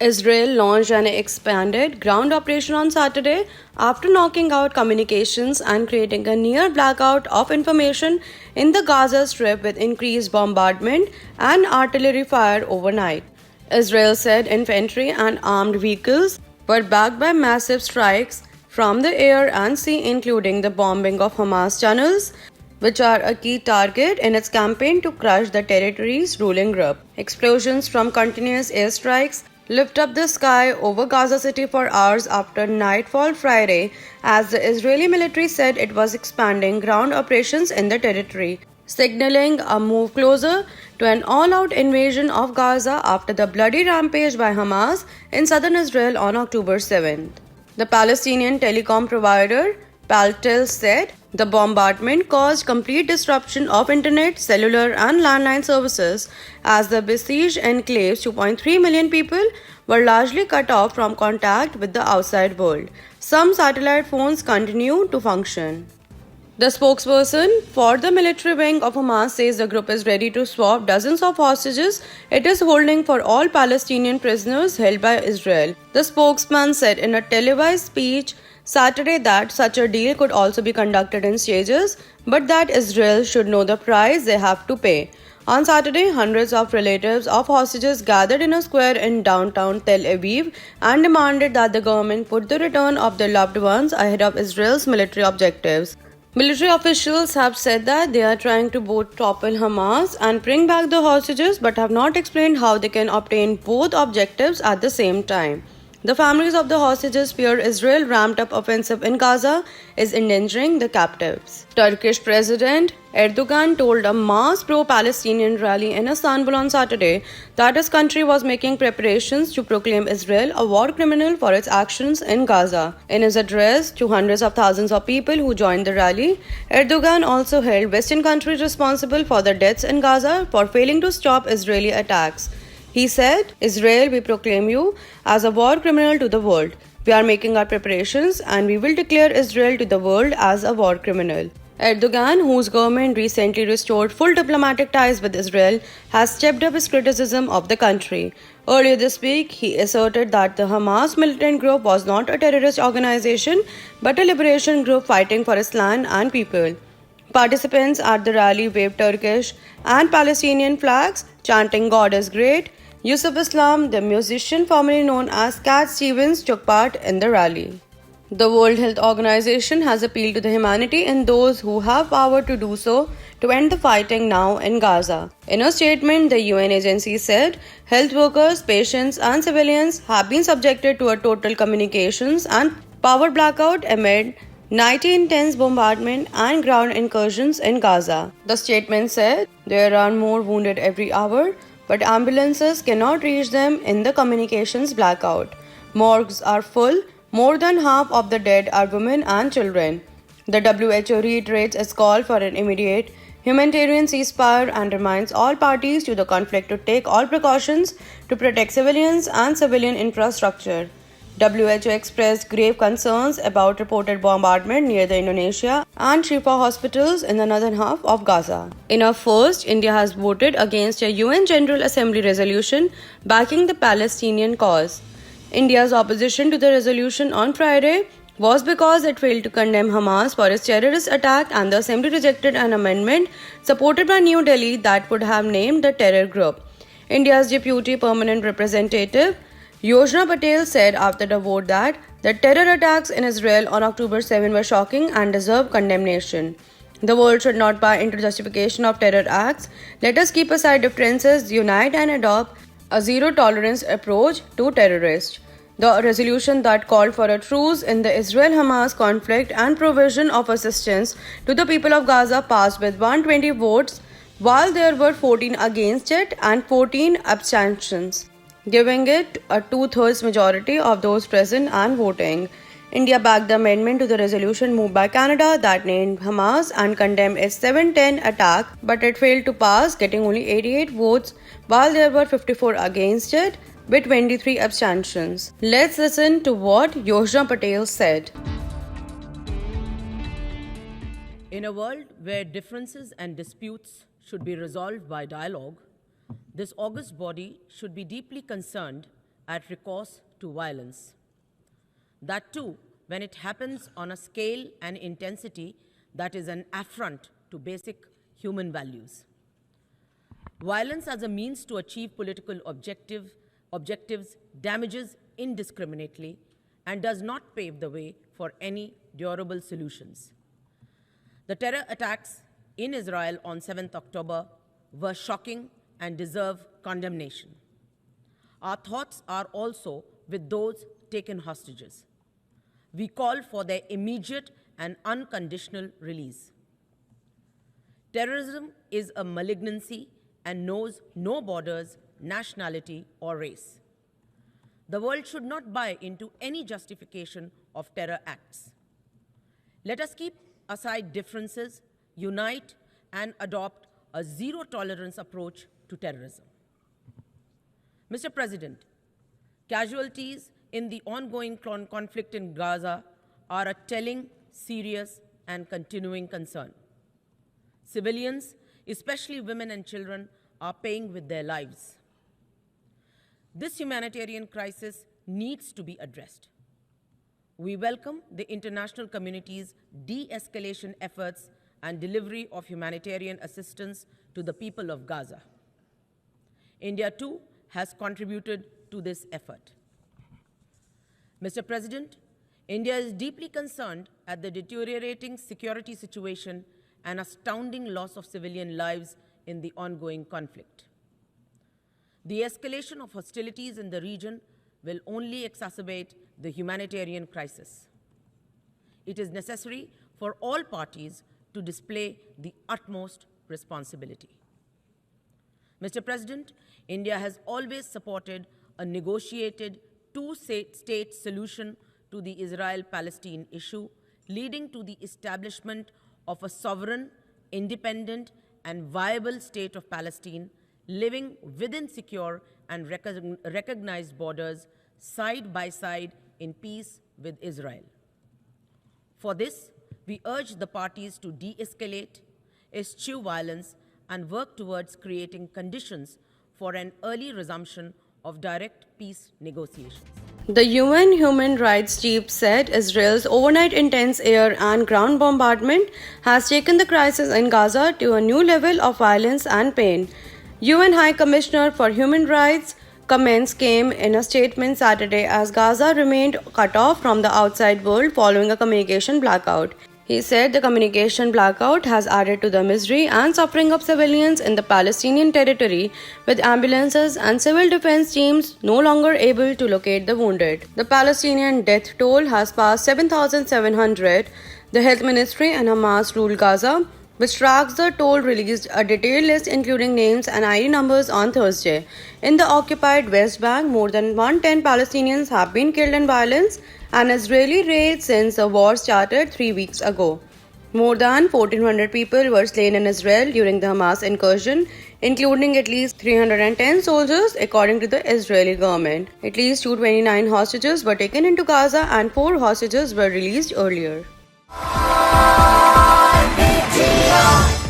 Israel launched an expanded ground operation on Saturday after knocking out communications and creating a near blackout of information in the Gaza Strip with increased bombardment and artillery fire overnight. Israel said infantry and armed vehicles were backed by massive strikes from the air and sea, including the bombing of Hamas tunnels, which are a key target in its campaign to crush the territory's ruling group. Explosions from continuous airstrikes lift up the sky over Gaza City for hours after nightfall Friday, as the Israeli military said it was expanding ground operations in the territory, signaling a move closer to an all-out invasion of Gaza after the bloody rampage by Hamas in southern Israel on October 7th. The Palestinian telecom provider Telus said the bombardment caused complete disruption of internet, cellular, and landline services as the besieged enclave's 2.3 million people were largely cut off from contact with the outside world. Some satellite phones continue to function. The spokesperson for the military wing of Hamas says the group is ready to swap dozens of hostages it is holding for all Palestinian prisoners held by Israel. The spokesman said in a televised speech Saturday that such a deal could also be conducted in stages, but that Israel should know the price they have to pay. On Saturday, hundreds of relatives of hostages gathered in a square in downtown Tel Aviv and demanded that the government put the return of their loved ones ahead of Israel's military objectives. Military officials have said that they are trying to both topple Hamas and bring back the hostages, but have not explained how they can obtain both objectives at the same time. The families of the hostages fear Israel's ramped-up offensive in Gaza is endangering the captives. Turkish President Erdogan told a mass pro-Palestinian rally in Istanbul on Saturday that his country was making preparations to proclaim Israel a war criminal for its actions in Gaza. In his address to hundreds of thousands of people who joined the rally, Erdogan also held Western countries responsible for the deaths in Gaza for failing to stop Israeli attacks. He said, Israel, we proclaim you as a war criminal to the world. We are making our preparations and we will declare Israel to the world as a war criminal. Erdogan, whose government recently restored full diplomatic ties with Israel, has stepped up his criticism of the country. Earlier this week, he asserted that the Hamas militant group was not a terrorist organization but a liberation group fighting for its land and people. Participants at the rally waved Turkish and Palestinian flags, chanting God is great. Yusuf Islam, the musician formerly known as Cat Stevens, took part in the rally. The World Health Organization has appealed to the humanity in those who have power to do so to end the fighting now in Gaza. In a statement, the UN agency said health workers, patients, and civilians have been subjected to a total communications and power blackout amid nighty intense bombardment and ground incursions in Gaza. The statement said there are more wounded every hour, but ambulances cannot reach them in the communications blackout. Morgues are full. More than half of the dead are women and children. The WHO reiterates its call for an immediate humanitarian ceasefire and reminds all parties to the conflict to take all precautions to protect civilians and civilian infrastructure. WHO expressed grave concerns about reported bombardment near the Indonesia and Shifa hospitals in the northern half of Gaza. In a first, India has voted against a UN General Assembly resolution backing the Palestinian cause. India's opposition to the resolution on Friday was because it failed to condemn Hamas for its terrorist attack, and the Assembly rejected an amendment supported by New Delhi that would have named the terror group. India's Deputy Permanent Representative Yojna Patel said after the vote that the terror attacks in Israel on October 7 were shocking and deserve condemnation. The world should not buy into the justification of terror acts. Let us keep aside differences, unite and adopt a zero-tolerance approach to terrorists. The resolution that called for a truce in the Israel-Hamas conflict and provision of assistance to the people of Gaza passed with 120 votes, while there were 14 against it and 14 abstentions, giving it a two-thirds majority of those present and voting. India backed the amendment to the resolution moved by Canada that named Hamas and condemned its 7/10 attack, but it failed to pass, getting only 88 votes, while there were 54 against it, with 23 abstentions. Let's listen to what Yojna Patel said. In a world where differences and disputes should be resolved by dialogue, this august body should be deeply concerned at recourse to violence. That too, when it happens on a scale and intensity that is an affront to basic human values. Violence as a means to achieve political objectives damages indiscriminately and does not pave the way for any durable solutions. The terror attacks in Israel on 7th October were shocking and deserve condemnation. Our thoughts are also with those taken hostages. We call for their immediate and unconditional release. Terrorism is a malignancy and knows no borders, nationality, or race. The world should not buy into any justification of terror acts. Let us keep aside differences, unite, and adopt a zero-tolerance approach to terrorism. Mr. President, casualties in the ongoing conflict in Gaza are a telling, serious, and continuing concern. Civilians, especially women and children, are paying with their lives. This humanitarian crisis needs to be addressed. We welcome the international community's de-escalation efforts and delivery of humanitarian assistance to the people of Gaza. India, too, has contributed to this effort. Mr. President, India is deeply concerned at the deteriorating security situation and astounding loss of civilian lives in the ongoing conflict. The escalation of hostilities in the region will only exacerbate the humanitarian crisis. It is necessary for all parties to display the utmost responsibility. Mr. President, India has always supported a negotiated two-state solution to the Israel-Palestine issue, leading to the establishment of a sovereign, independent, and viable state of Palestine, living within secure and recognized borders, side by side in peace with Israel. For this, we urge the parties to de-escalate, eschew violence, and work towards creating conditions for an early resumption of direct peace negotiations. The UN Human Rights Chief said Israel's overnight intense air and ground bombardment has taken the crisis in Gaza to a new level of violence and pain. UN High Commissioner for Human Rights comments came in a statement Saturday as Gaza remained cut off from the outside world following a communication blackout. He said the communication blackout has added to the misery and suffering of civilians in the Palestinian territory, with ambulances and civil defense teams no longer able to locate the wounded. The Palestinian death toll has passed 7,700. The Health Ministry and Hamas ruled Gaza, which tracks the toll, released a detailed list including names and ID numbers on Thursday. In the occupied West Bank, more than 110 Palestinians have been killed in violence and Israeli raids since the war started 3 weeks ago. More than 1,400 people were slain in Israel during the Hamas incursion, including at least 310 soldiers, according to the Israeli government. At least 229 hostages were taken into Gaza and 4 hostages were released earlier. IPTV.